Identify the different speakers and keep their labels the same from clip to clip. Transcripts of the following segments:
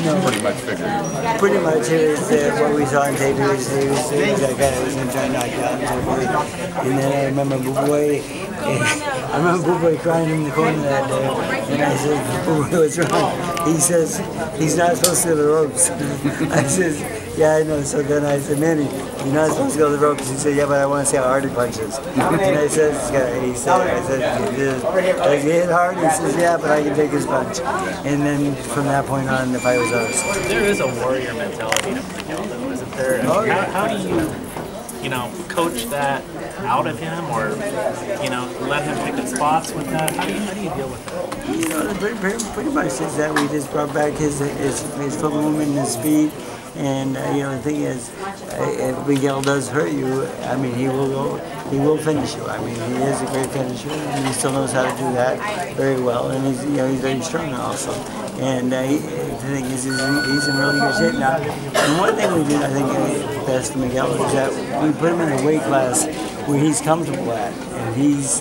Speaker 1: No.
Speaker 2: Pretty much figured.
Speaker 1: Pretty much, it was what we saw on tape. It was that guy that was going to try to knock you out and so forth. And then I remember Boo Boy crying in the corner that day. And I said, Boo Boy, what's wrong? He says, he's not supposed to go to the ropes. I says, yeah, I know. So then I said, Manny, you're not supposed to go to the ropes. He said, yeah, but I want to see how hard he punches. And I said, does he hit hard? He says, yeah, but I can take his punch. And then from that point on, the fight was ours.
Speaker 3: There is a warrior mentality to Miguel, though, isn't there?
Speaker 1: Oh, yeah.
Speaker 3: How do you know, coach that out of him, or, you know, let him pick his spots with that? How do you deal with that?
Speaker 1: You know, pretty much is that we just brought back his foot movement and his speed. And you know, the thing is, if Miguel does hurt you, I mean, he will finish you. I mean, he is a great finisher, and he still knows how to do that very well. And he's, you know, he's very strong also. And the thing is, he's in really good shape now. And one thing we did, I think, best for Miguel is that we put him in a weight class where he's comfortable at, and he's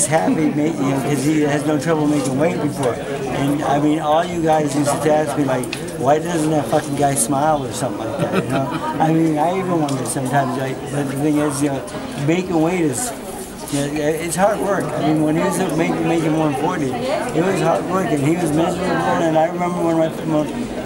Speaker 1: happy, because he has no trouble making weight before. And I mean, all you guys used to ask me like, why doesn't that fucking guy smile or something like that? You know, I mean, I even wonder sometimes. But the thing is, you know, making weight is. It's hard work. I mean, when he was making 140, it was hard work, and he was miserable. And I remember when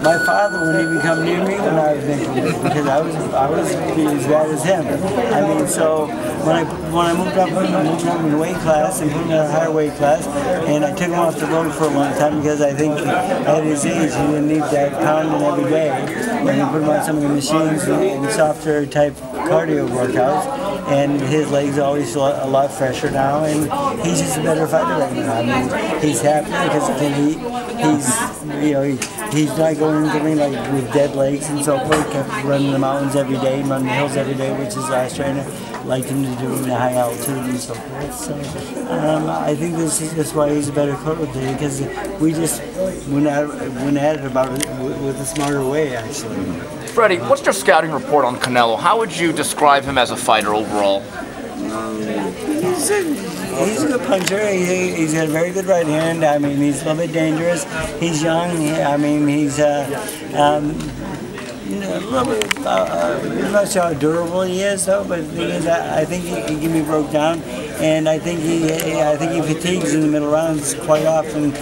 Speaker 1: my father wouldn't even come near me when I was making weight, because I was as bad as him. I mean, so when I moved up in the weight class and put him in a higher weight class, and I took him off the road for a long time because I think at his age he didn't need that pounding every day. And I put him on some of the machines and softer type cardio workouts. And his legs always feel a lot fresher now, and he's just a better fighter right now. I mean, he's happy because he's not going into the ring like with dead legs and so forth. He kept running the mountains every day, running the hills every day, which his last trainer liked him to do in the high altitude and so forth. So I think this is just why he's a better coach today, because we just went at it about it with a smarter way, actually.
Speaker 4: Freddy, what's your scouting report on Canelo? How would you describe him as a fighter overall?
Speaker 1: He's a good puncher. He's got a very good right hand. I mean, he's a little bit dangerous. He's young. I mean, he's a little bit. I'm not sure how durable he is, though. But the thing is, I think he can be broke down, and I think he fatigues in the middle rounds quite often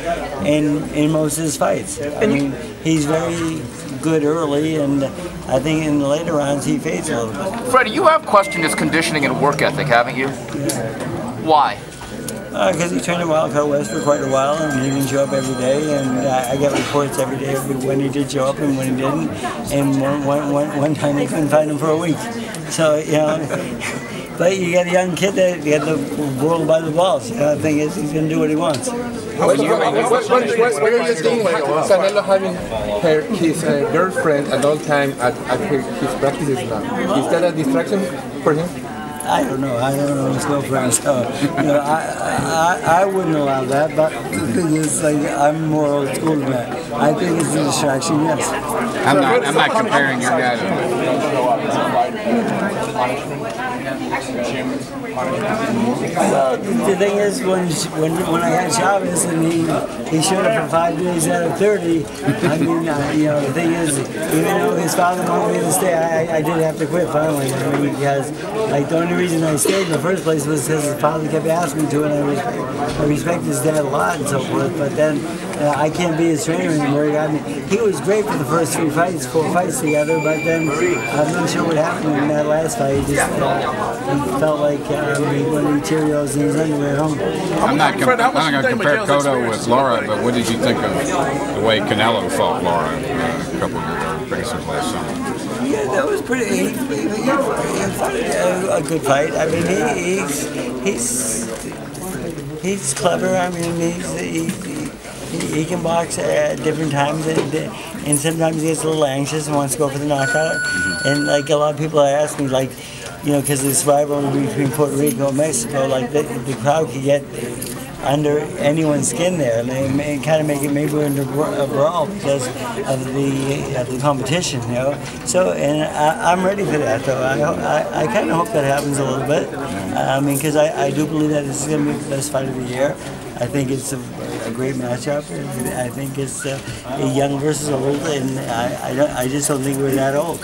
Speaker 1: in most of his fights. I mean, he's very good early, and I think in the later rounds he fades a little bit.
Speaker 4: Freddy, you have questioned his conditioning and work ethic, haven't you? Why?
Speaker 1: Because he trained in Wildcat West for quite a while, and he didn't show up every day, and I get reports every day of when he did show up and when he didn't, and one time they couldn't find him for a week. So, you know, but you got a young kid that got the world by the balls. You know, the thing is, he's going to do what he wants.
Speaker 5: What do you think Canelo having his girlfriend at all time at his practices now? Is that a distraction for him?
Speaker 1: I don't know. I don't know his girlfriend, so you know, I wouldn't allow that. But the thing is, like, I'm more old school than that. I think it's a distraction. Yes.
Speaker 2: I'm not comparing your guys.
Speaker 1: Well, the thing is, when I had Chavez and he showed up for 5 days out of 30, I mean, you know, the thing is, even though his father wanted me to stay, I did have to quit finally. I mean, because like the only reason I stayed in the first place was because his father kept asking me to, and I respect his dad a lot and so forth. But then I can't be his trainer anymore. He was great for the first 4 fights together, but then I'm not sure what happened in that last fight. He just he felt like he wanted Cheerios in his underwear at home.
Speaker 2: I'm not going to compare Cotto with Laura, but what did you think of the way Canelo fought Laura a couple of races last summer?
Speaker 1: Yeah, that was pretty. He fought a good fight. I mean, he's clever. I mean, he can box at different times, and sometimes he gets a little anxious and wants to go for the knockout. And like a lot of people ask me, like, you know, because this rivalry between Puerto Rico and Mexico, like the crowd could get under anyone's skin there, and kind of make it maybe into a brawl because of the competition, you know. So, and I'm ready for that, though. I kind of hope that happens a little bit. I mean, because I do believe that this is going to be the best fight of the year. I think it's a great matchup. I think it's a young versus old, and I just don't think we're that old.